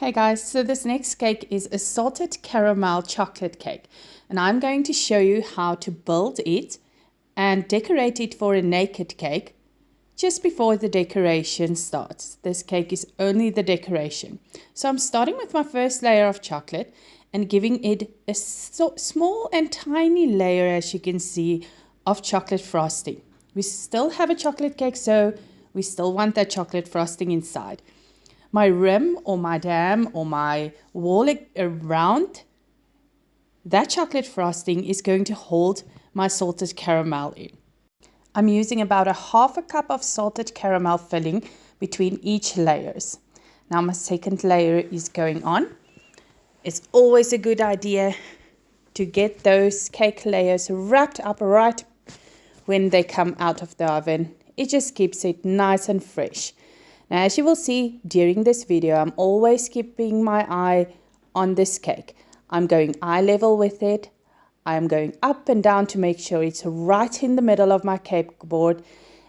Hey guys, so this next cake is a salted caramel chocolate cake, and I'm going to show you how to build it and decorate it for a naked cake just before the decoration starts. This cake is only the decoration. So I'm starting with my first layer of chocolate and giving it a small and tiny layer, as you can see, of chocolate frosting. We still have a chocolate cake, so we still want that chocolate frosting inside. My rim or my dam or my wall around that chocolate frosting is going to hold my salted caramel in. I'm using about a half a cup of salted caramel filling between each layers. Now my second layer is going on. It's always a good idea to get those cake layers wrapped up right when they come out of the oven. It just keeps it nice and fresh. Now, as you will see during this video, I'm always keeping my eye on this cake. I'm going eye level with it. I'm going up and down to make sure it's right in the middle of my cake board.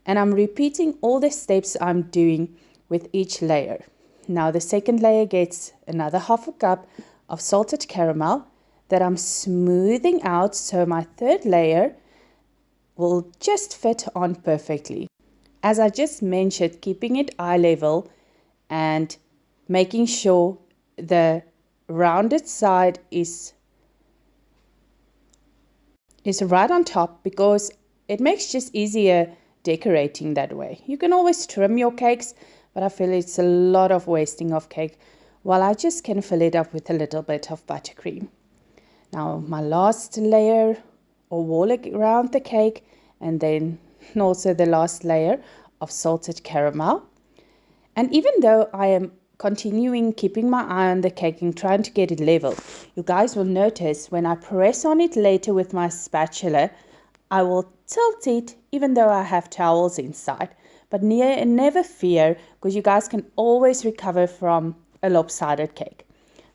And I'm repeating all the steps I'm doing with each layer. Now, the second layer gets another half a cup of salted caramel that I'm smoothing out, so my third layer will just fit on perfectly. As I just mentioned, keeping it eye level and making sure the rounded side is right on top, because it makes just easier decorating that way. You can always trim your cakes, but I feel it's a lot of wasting of cake, while I just can fill it up with a little bit of buttercream. Now my last layer or wall around the cake, and then also the last layer of salted caramel. And even though I am continuing keeping my eye on the cake and trying to get it level, you guys will notice when I press on it later with my spatula, I will tilt it even though I have towels inside. But never fear, because you guys can always recover from a lopsided cake.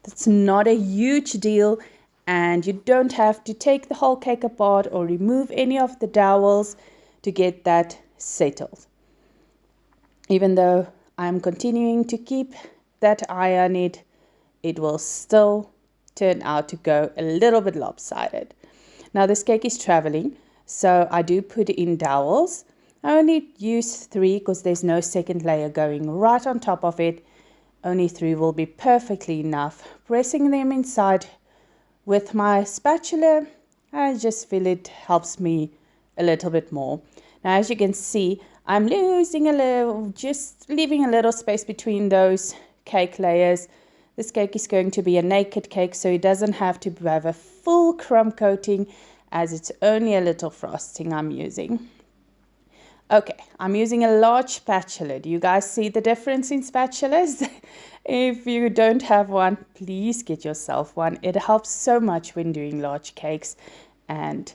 That's not a huge deal, and you don't have to take the whole cake apart or remove any of the dowels to get that settled. Even though I'm continuing to keep that eye on it, it will still turn out to go a little bit lopsided. Now this cake is traveling, so I do put in dowels. I only use 3 because there's no second layer going right on top of it. Only 3 will be perfectly enough. Pressing them inside with my spatula, I just feel it helps me a little bit more. Now, as you can see, I'm just leaving a little space between those cake layers. This cake is going to be a naked cake, so it doesn't have to have a full crumb coating, as it's only a little frosting I'm using. Okay, I'm using a large spatula. Do you guys see the difference in spatulas? If you don't have one, please get yourself one. It helps so much when doing large cakes, and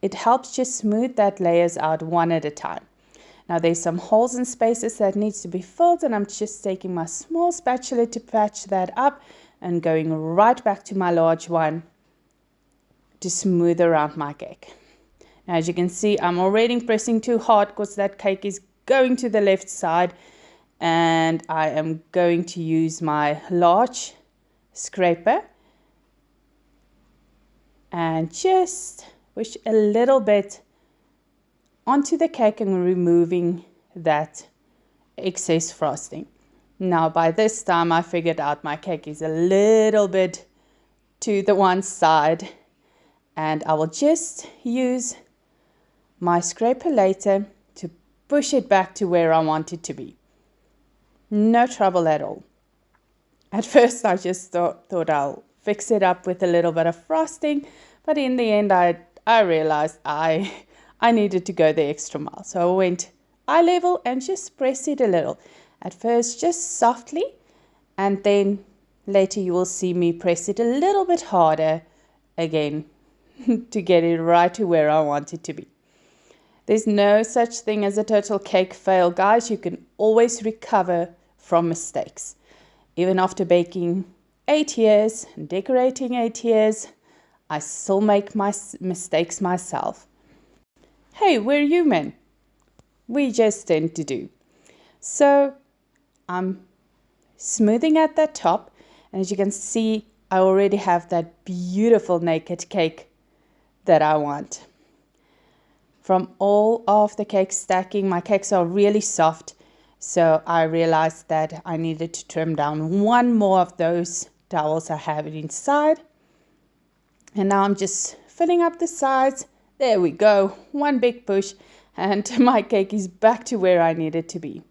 it helps just smooth that layers out one at a time. Now there's some holes and spaces that needs to be filled, and I'm just taking my small spatula to patch that up and going right back to my large one to smooth around my cake. Now, as you can see, I'm already pressing too hard because that cake is going to the left side, and I am going to use my large scraper and just push a little bit onto the cake and removing that excess frosting. Now, by this time, I figured out my cake is a little bit to the one side, and I will just use my scraper later to push it back to where I want it to be. No trouble at all. At first I just thought I'll fix it up with a little bit of frosting, but in the end I realized I needed to go the extra mile. So I went eye level and just press it a little. At first just softly, and then later you will see me press it a little bit harder again to get it right to where I want it to be. There's no such thing as a total cake fail, guys. You can always recover from mistakes. Even after baking 8 years and decorating 8 years, I still make my mistakes myself. Hey, we're human. We just tend to do. So I'm smoothing at the top. And as you can see, I already have that beautiful naked cake that I want. From all of the cake stacking, my cakes are really soft, so I realized that I needed to trim down one more of those dowels I have it inside. And now I'm just filling up the sides. There we go, one big push, and my cake is back to where I need it to be.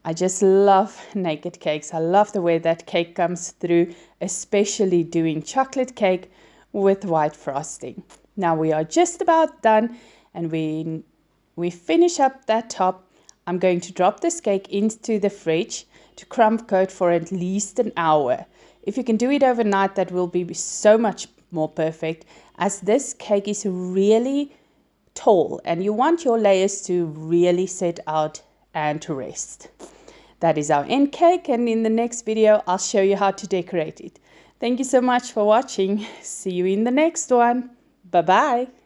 I just love naked cakes. I love the way that cake comes through, especially doing chocolate cake with white frosting. Now we are just about done, and we finish up that top. I'm going to drop this cake into the fridge to crumb coat for at least an hour. If you can do it overnight, that will be so much more perfect, as this cake is really tall and you want your layers to really set out and to rest. That is our end cake, and in the next video I'll show you how to decorate it. Thank you so much for watching. See you in the next one. Bye bye.